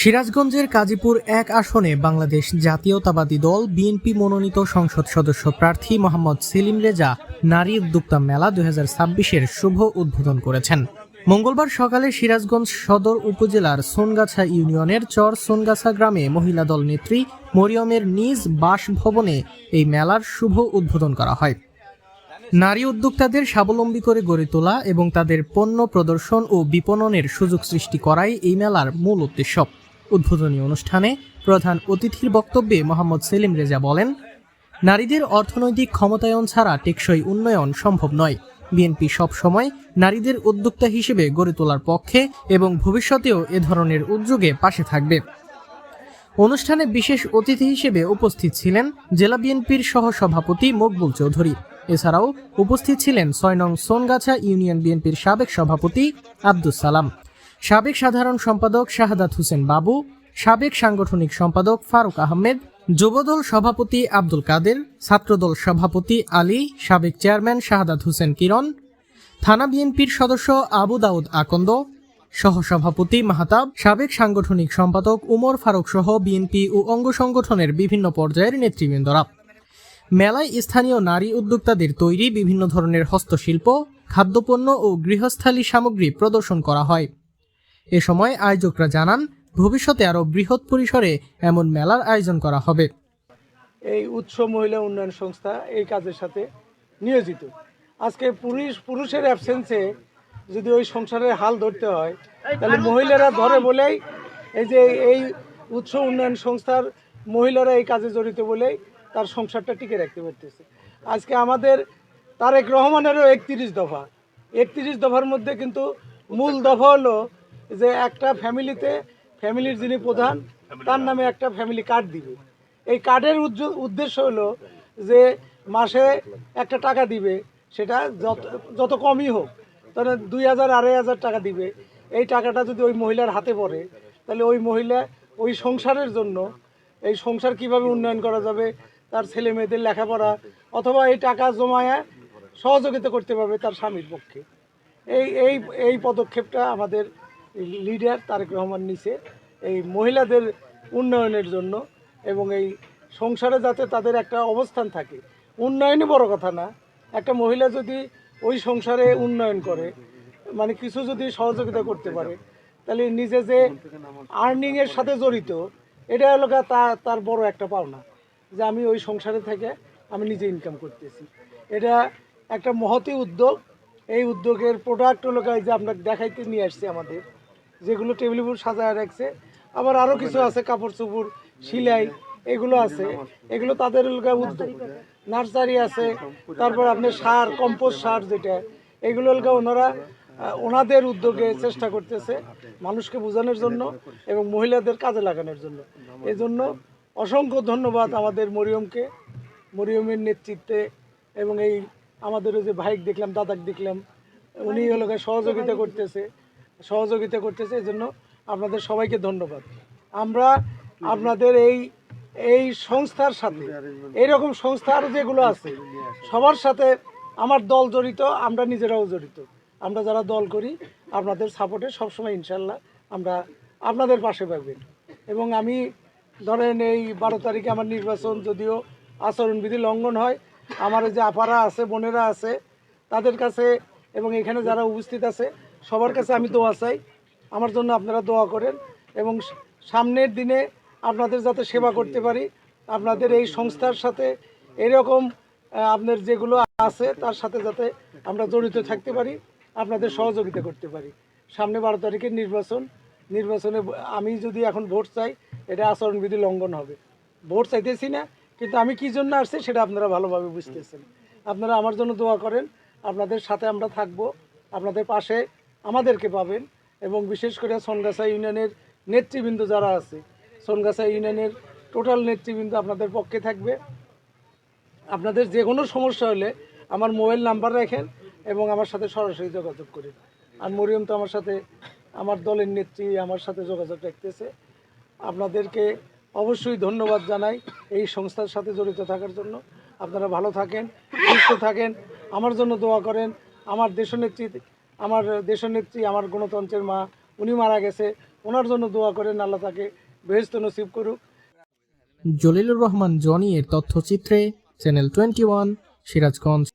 সিরাজগঞ্জের কাজীপুর ১ আসনে বাংলাদেশ জাতীয়তাবাদী দল বিএনপি মনোনীত সংসদ সদস্য প্রার্থী মোহাম্মদ সেলিম রেজা নারী উদ্যোক্তা মেলা ২০২৬-এর শুভ উদ্বোধন করেছেন। মঙ্গলবার সকালে সিরাজগঞ্জ সদর উপজেলার সোনগাছা ইউনিয়নের চর সোনগাছা গ্রামে মহিলা দল নেত্রী মরিয়মের নিজ বাসভবনে এই মেলার শুভ উদ্বোধন করা হয়। নারী উদ্যোক্তাদের স্বাবলম্বী করে গড়ে তোলা এবং তাদের পণ্য প্রদর্শন ও বিপণনের সুযোগ সৃষ্টি করাই এই মেলার মূল উদ্দেশ্য। উদ্বোধনী অনুষ্ঠানে প্রধান অতিথির বক্তব্যে মোহাম্মদ সেলিম রেজা বলেন, নারীদের অর্থনৈতিক ক্ষমতায়ন ছাড়া টেকসই উন্নয়ন সম্ভব নয়। বিএনপি সবসময় নারীদের উদ্যোক্তা হিসেবে গড়ে তোলার পক্ষে এবং ভবিষ্যতেও এ ধরনের উদ্যোগে পাশে থাকবে। অনুষ্ঠানে বিশেষ অতিথি হিসেবে উপস্থিত ছিলেন জেলা বিএনপির সহসভাপতি মকবুল চৌধুরী। এছাড়াও উপস্থিত ছিলেন ৬ নং সোনগাছা ইউনিয়ন বিএনপির সাবেক সভাপতি আব্দুস সালাম, সাবেক সাধারণ সম্পাদক শাহাদাত হোসেন বাবু, সাবেক সাংগঠনিক সম্পাদক ফারুক আহমেদ, যুবদল সভাপতি আব্দুল কাদের, ছাত্রদল সভাপতি আলী, সাবেক চেয়ারম্যান শাহাদাত হোসেন কিরণ, থানা বিএনপির সদস্য আবু দাউদ আকন্দ, সহসভাপতি মাহতাব, সাবেক সাংগঠনিক সম্পাদক উমর ফারুক সহ বিএনপি ও অঙ্গ সংগঠনের বিভিন্ন পর্যায়ের নেতৃবৃন্দরা। মেলায় স্থানীয় নারী উদ্যোক্তাদের তৈরি বিভিন্ন ধরনের হস্তশিল্প, খাদ্যপণ্য ও গৃহস্থালী সামগ্রী প্রদর্শন করা হয়। এ সময় আয়োজকরা জানান, ভবিষ্যতে আরও বৃহৎ পরিসরে এমন মেলার আয়োজন করা হবে। এই উৎস মহিলা উন্নয়ন সংস্থা এই কাজের সাথে নিয়োজিত। আজকে পুরুষের অ্যাবসেন্সে যদি ওই সংসারের হাল ধরতে হয়, তাহলে মহিলারা ধরে বলেই এই উৎস উন্নয়ন সংস্থার মহিলারা এই কাজে জড়িত বলেই তার সংসারটা টিকে রাখতে পারতেছে। আজকে আমাদের তারেক রহমানেরও ৩১ দফা, ৩১ দফার মধ্যে কিন্তু মূল দফা হলো যে একটা ফ্যামিলির যিনি প্রধান তার নামে একটা ফ্যামিলি কার্ড দিবে। এই কার্ডের উদ্দেশ্য হলো যে মাসে একটা টাকা দিবে, সেটা যত কমই হোক, তাহলে ২,০০০ ২,৫০০ টাকা দিবে। এই টাকাটা যদি ওই মহিলার হাতে পড়ে, তাহলে ওই মহিলা ওই সংসারের জন্য এই সংসার কিভাবে উন্নয়ন করা যাবে, তার ছেলে মেয়েদের লেখাপড়া অথবা এই টাকা জমায় সহযোগিতা করতে পারবে তার স্বামীর পক্ষে। এই পদক্ষেপটা আমাদের লিডার তারেক রহমান নিছে এই মহিলাদের উন্নয়নের জন্য, এবং এই সংসারে যাতে তাদের একটা অবস্থান থাকে। উন্নয়নই বড় কথা না, একটা মহিলা যদি ওই সংসারে উন্নয়ন করে, মানে কিছু যদি সহযোগিতা করতে পারে, তাহলে নিজে যে আর্নিংয়ের সাথে জড়িত, এটা হলো তার বড় একটা পাওনা, যে আমি ওই সংসারে থেকে আমি নিজে ইনকাম করতেছি। এটা একটা মহতী উদ্যোগ। এই উদ্যোগের প্রোডাক্ট হলো যে আপনাকে দেখাইতে নিয়ে আসছে আমাদের, যেগুলো টেবিল উপর সাজায় রাখছে। আবার আরও কিছু আছে, কাপড় চোপড় সিলাই এগুলো আছে, এগুলো তাদের উদ্যোগ। নার্সারি আছে, তারপর আপনার সার, কম্পোস্ট সার যেটা, এগুলো ওনাদের উদ্যোগে চেষ্টা করতেছে মানুষকে বোঝানোর জন্য এবং মহিলাদের কাজে লাগানোর জন্য। এই জন্য অসংখ্য ধন্যবাদ আমাদের মরিয়মের নেতৃত্বে, এবং এই আমাদের যে ভাইক দেখলাম, দাদাক দেখলাম, উনি সহযোগিতা করতেছে। এই জন্য আপনাদের সবাইকে ধন্যবাদ। আমরা আপনাদের এই সংস্থার সাথে, এইরকম সংস্থা আরও যেগুলো আছে সবার সাথে আমার দল জড়িত, আমরা নিজেরাও জড়িত। আমরা যারা দল করি আপনাদের সাপোর্টে সবসময় ইনশাল্লাহ আমরা আপনাদের পাশে পাবেন। এবং আমি ধরেন এই ১২ তারিখে আমার নির্বাচন, যদিও আচরণবিধি লঙ্ঘন হয়, আমার যে আপারা আছে, বোনেরা আছে, তাদের কাছে এবং এখানে যারা উপস্থিত আছে সবার কাছে আমি দোয়া চাই, আমার জন্য আপনারা দোয়া করেন, এবং সামনের দিনে আপনাদের যাতে সেবা করতে পারি, আপনাদের এই সংস্থার সাথে এরকম আপনার যেগুলো আছে তার সাথে যাতে আমরা জড়িত থাকতে পারি, আপনাদের সহযোগিতা করতে পারি। সামনে ১২ তারিখের নির্বাচনে আমি যদি এখন ভোট চাই, এটা আচরণবিধি লঙ্ঘন হবে। ভোট চাইতেছি না, কিন্তু আমি কী জন্য আসছি সেটা আপনারা ভালোভাবে বুঝতেছেন। আপনারা আমার জন্য দোয়া করেন, আপনাদের সাথে আমরা থাকব, আপনাদের পাশে আমাদেরকে পাবেন। এবং বিশেষ করে সোনগাছা ইউনিয়নের নেতৃবৃন্দ যারা আছে, সোনগাছা ইউনিয়নের টোটাল নেতৃবৃন্দ আপনাদের পক্ষে থাকবে। আপনাদের যে কোনো সমস্যা হলে আমার মোবাইল নাম্বার রাখেন এবং আমার সাথে সরাসরি যোগাযোগ করেন। আর মরিয়ম তো আমার সাথে, আমার দলের নেত্রী, আমার সাথে যোগাযোগ রাখতেছে। আপনাদেরকে অবশ্যই ধন্যবাদ জানাই এই সংস্থার সাথে জড়িত থাকার জন্য। আপনারা ভালো থাকেন, সুস্থ থাকেন, আমার জন্য দোয়া করেন। আমার দেশনেত্রী আমার গণতন্ত্রের মা, উনি মারা গেছে, ওনার জন্য দোয়া করেন, আল্লাহ তাকে বেহেশত নসিব করুক। জলিলুর রহমান জনি এর তথ্যচিত্রে চ্যানেল 21 সিরাজগঞ্জ।